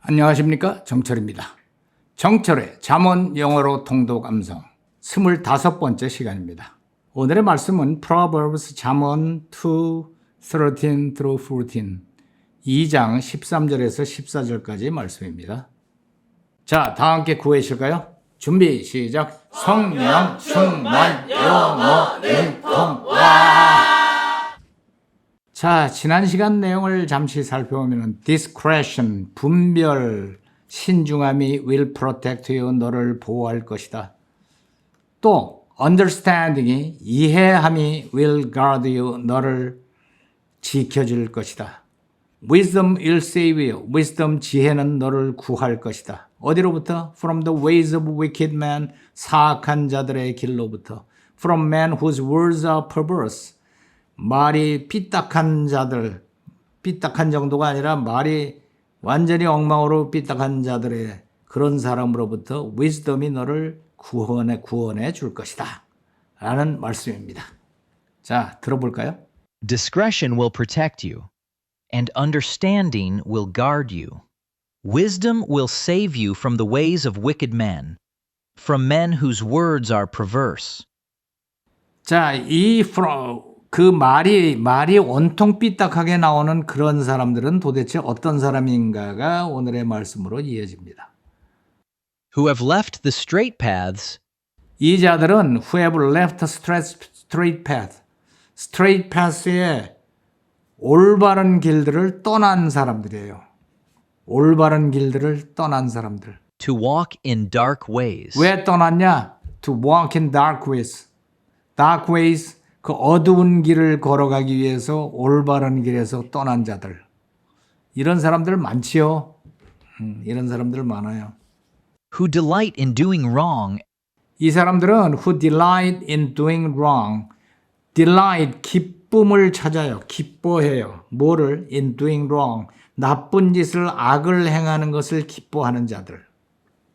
안녕하십니까, 정철입니다. 정철의 잠언 영어로 통독 암송 25번째 시간입니다. 오늘의 말씀은 Proverbs 잠언 2:13 through 14 2장 13절에서 14절까지 말씀입니다. 자, 다 함께 구해실까요? 준비 시작. 성령 충만 영어 능통와. 자, 지난 시간 내용을 잠시 살펴보면 discretion, 분별, 신중함이 will protect you, 너를 보호할 것이다. 또 understanding이 이해함이 will guard you, 너를 지켜줄 것이다. wisdom will save you, wisdom 지혜는 너를 구할 것이다. 어디로부터? from the ways of wicked men, 사악한 자들의 길로부터. from men whose words are perverse, 말이 삐딱한 자들, 삐딱한 정도가 아니라 말이 완전히 엉망으로 삐딱한 자들의 그런 사람으로부터 wisdom이 너를 구원해 줄 것이다 라는 말씀입니다. 자, 들어볼까요? Discretion will protect you, and understanding will guard you. Wisdom will save you from the ways of wicked men, from men whose words are perverse. 자, 그 말이 온통 삐딱하게 나오는 그런 사람들은 도대체 어떤 사람인가가 오늘의 말씀으로 이어집니다. Who have left the straight paths. 이 자들은 who have left straight path, straight path의 올바른 길들을 떠난 사람들이에요. 올바른 길들을 떠난 사람들. To walk in dark ways. 왜 떠났냐? To walk in dark ways. dark ways, 그 어두운 길을 걸어가기 위해서 올바른 길에서 떠난 자들. 이런 사람들 많지요. 이런 사람들 많아요. Who delight in doing wrong. 이 사람들은 who delight in doing wrong. delight, 기쁨을 찾아요. 기뻐해요. 뭐를? in doing wrong. 나쁜 짓을 악을 행하는 것을 기뻐하는 자들.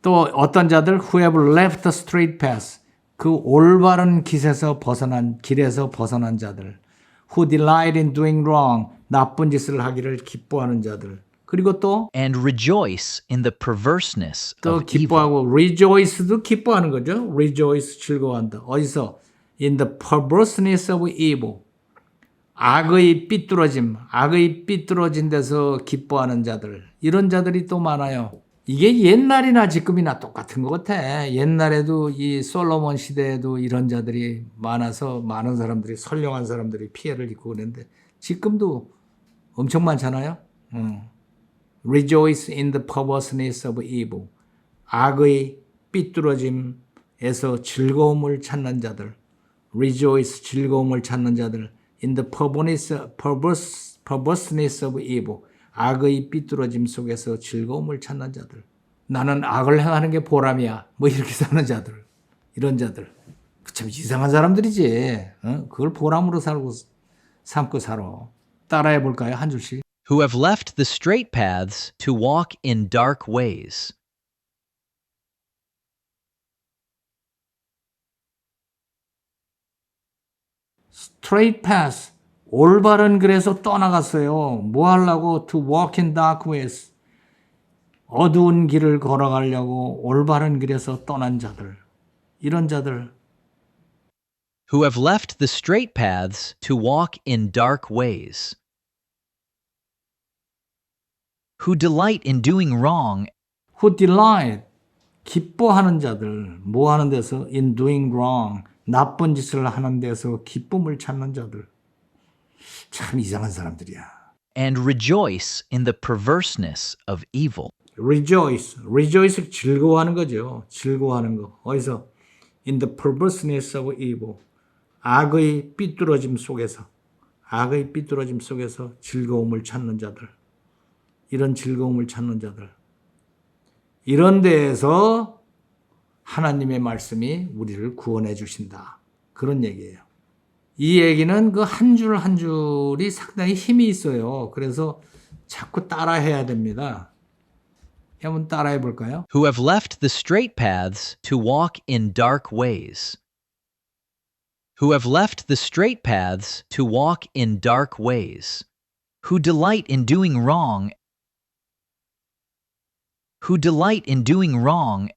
또 어떤 자들? who have left the straight path. 그 올바른 길에서 벗어난 자들. who delight in doing wrong. 나쁜 짓을 하기를 기뻐하는 자들. 그리고 또 And rejoice in the perverseness 또 of evil. 기뻐하고 rejoice도 기뻐하는 거죠. rejoice 즐거워한다. 어디서? in the perverseness of evil. 악의 삐뚤어진 데서 기뻐하는 자들. 이런 자들이 또 많아요. 이게 옛날이나 지금이나 똑같은 것 같아. 옛날에도 이 솔로몬 시대에도 이런 자들이 많아서 많은 사람들이, 선량한 사람들이 피해를 입고 그랬는데 지금도 엄청 많잖아요. Rejoice in the perverseness of evil. 악의 삐뚤어짐에서 즐거움을 찾는 자들. Rejoice, 즐거움을 찾는 자들. In the perverseness of evil. 악의 삐뚤어짐 속에서 즐거움을 찾는 자들. 나는 악을 행하는 게 보람이야. 뭐 이렇게 사는 자들. 이런 자들. 참 이상한 사람들이지. 그걸 보람으로 삼고 살아. 따라해 볼까요? 한 줄씩. Who have left the straight paths to walk in dark ways. Straight path. 올바른 길에서 떠나갔어요. 뭐 하려고? To walk in dark ways. 어두운 길을 걸어가려고 올바른 길에서 떠난 자들. 이런 자들. Who have left the straight paths to walk in dark ways. Who delight in doing wrong. Who delight. 기뻐하는 자들. 뭐 하는 데서? In doing wrong. 나쁜 짓을 하는 데서 기쁨을 찾는 자들. 참 이상한 사람들이야. And rejoice in the perverseness of evil. Rejoice. Rejoice 즐거워하는 거죠. 즐거워하는 거. 어디서? In the perverseness of evil. 악의 삐뚤어짐 속에서 즐거움을 찾는 자들. 이런 즐거움을 찾는 자들. 이런 데에서 하나님의 말씀이 우리를 구원해 주신다. 그런 얘기예요. 이 얘기는 그 한 줄 한 줄이 상당히 힘이 있어요. 그래서 자꾸 따라해야 됩니다. 한번 따라해 볼까요? Who have left the straight paths to walk in dark ways. Who have left the straight paths to walk in dark ways. Who delight in doing wrong who delight in doing wrong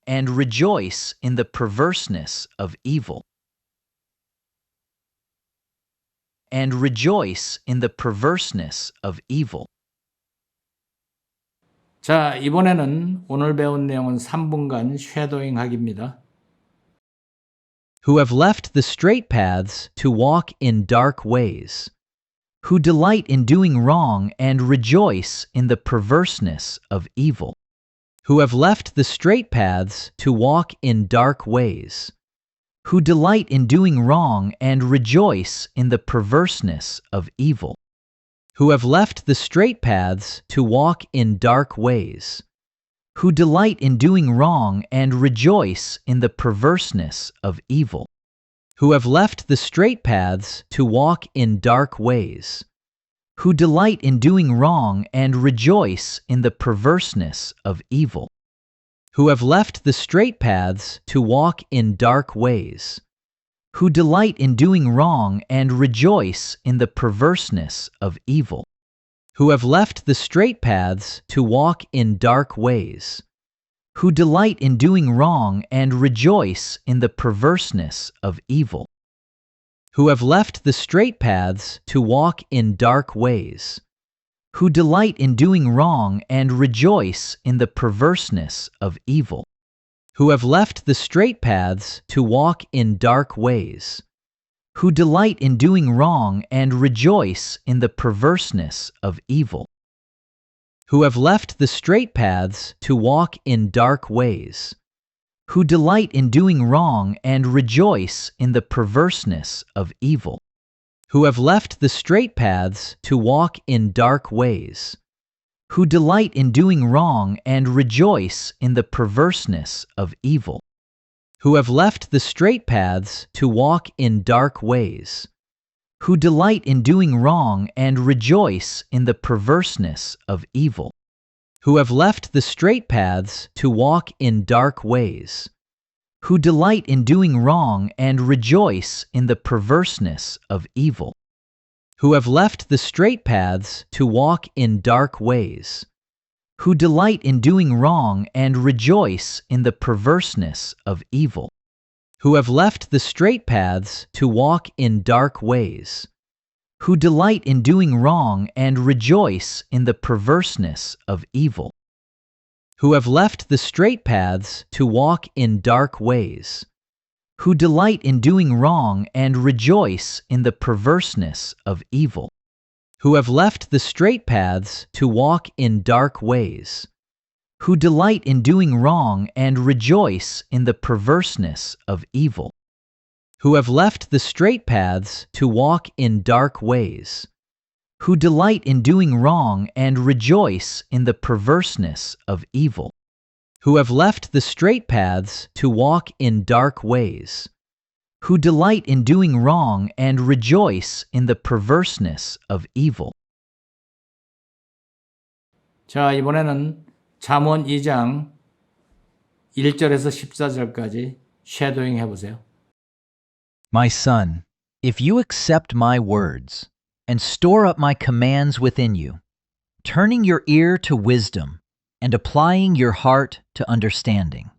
and rejoice in the perverseness of evil. And rejoice in the perverseness of evil. 자, 이번에는 오늘 배운 내용은 3분간 쉐도잉 하기입니다. Who have left the straight paths to walk in dark ways, who delight in doing wrong and rejoice in the perverseness of evil. Who have left the straight paths to walk in dark ways, who delight in doing wrong and rejoice in the perverseness of evil. Who have left the straight paths to walk in dark ways, who delight in doing wrong and rejoice in the perverseness of evil. Who have left the straight paths to walk in dark ways, who delight in doing wrong and rejoice in the perverseness of evil. Who have left the straight paths to walk in dark ways, who delight in doing wrong and rejoice in the perverseness of evil. Who have left the straight paths to walk in dark ways, who delight in doing wrong and rejoice in the perverseness of evil. Who have left the straight paths to walk in dark ways, who delight in doing wrong and rejoice in the perverseness of evil. Who have left the straight paths to walk in dark ways, who delight in doing wrong and rejoice in the perverseness of evil. Who have left the straight paths to walk in dark ways, who delight in doing wrong and rejoice in the perverseness of evil. Who have left the straight paths to walk in dark ways, who delight in doing wrong and rejoice in the perverseness of evil. Who have left the straight paths to walk in dark ways, who delight in doing wrong and rejoice in the perverseness of evil. Who have left the straight paths to walk in dark ways, who delight in doing wrong and rejoice in the perverseness of evil. Who have left the straight paths to walk in dark ways, who delight in doing wrong and rejoice in the perverseness of evil. Who have left the straight paths to walk in dark ways, who delight in doing wrong and rejoice in the perverseness of evil. Who have left the straight paths to walk in dark ways, who delight in doing wrong and rejoice in the perverseness of evil. Who have left the straight paths to walk in dark ways, who delight in doing wrong and rejoice in the perverseness of evil. Who have left the straight paths to walk in dark ways, who delight in doing wrong and rejoice in the perverseness of evil. Who have left the straight paths to walk in dark ways, who delight in doing wrong and rejoice in the perverseness of evil. 자, 이번에는 잠언 2장 1절에서 14절까지 쉐도잉 해보세요. My son, if you accept my words and store up my commands within you, turning your ear to wisdom and applying your heart to understanding.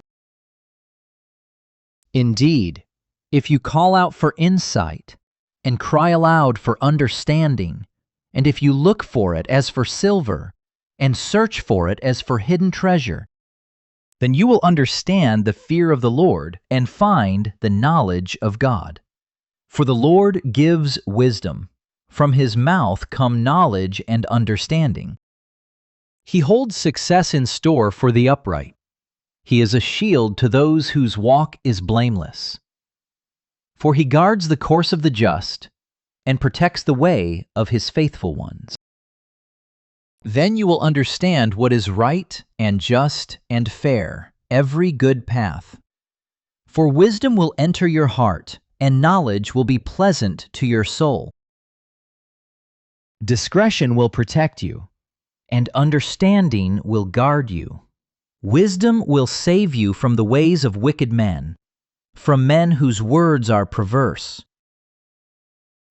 Indeed, if you call out for insight and cry aloud for understanding, and if you look for it as for silver and search for it as for hidden treasure, then you will understand the fear of the Lord and find the knowledge of God. For the Lord gives wisdom. From his mouth come knowledge and understanding. He holds success in store for the upright. He is a shield to those whose walk is blameless. For he guards the course of the just and protects the way of his faithful ones. Then you will understand what is right and just and fair, every good path. For wisdom will enter your heart, and knowledge will be pleasant to your soul. Discretion will protect you, and understanding will guard you. Wisdom will save you from the ways of wicked men, from men whose words are perverse.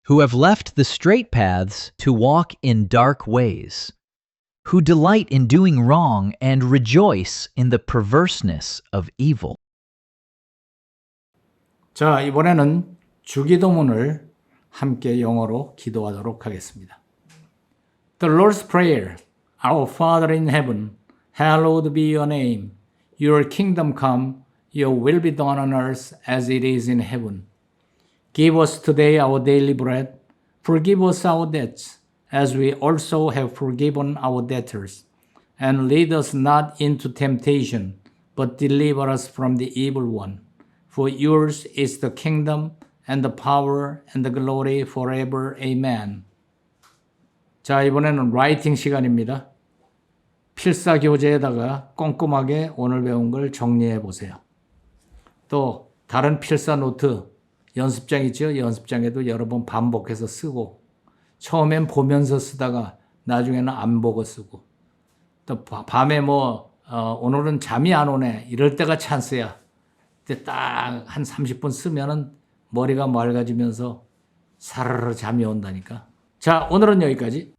Who have left the straight paths to walk in dark ways, who delight in doing wrong and rejoice in the perverseness of evil. 자, 이번에는 주기도문을 함께 영어로 기도하도록 하겠습니다. The Lord's Prayer. Our Father in heaven, hallowed be your name. Your kingdom come, your will be done on earth as it is in heaven. Give us today our daily bread. Forgive us our debts, as we also have forgiven our debtors. And lead us not into temptation, but deliver us from the evil one. For yours is the kingdom, and the power, and the glory forever. Amen. 자, 이번에는 라이팅 시간입니다. 필사교재에다가 꼼꼼하게 오늘 배운 걸 정리해 보세요. 또 다른 필사 노트, 연습장 있죠? 연습장에도 여러 번 반복해서 쓰고 처음엔 보면서 쓰다가 나중에는 안 보고 쓰고 또 밤에 오늘은 잠이 안 오네 이럴 때가 찬스야. 그때 딱 한 30분 쓰면은 머리가 맑아지면서 사르르 잠이 온다니까. 자, 오늘은 여기까지.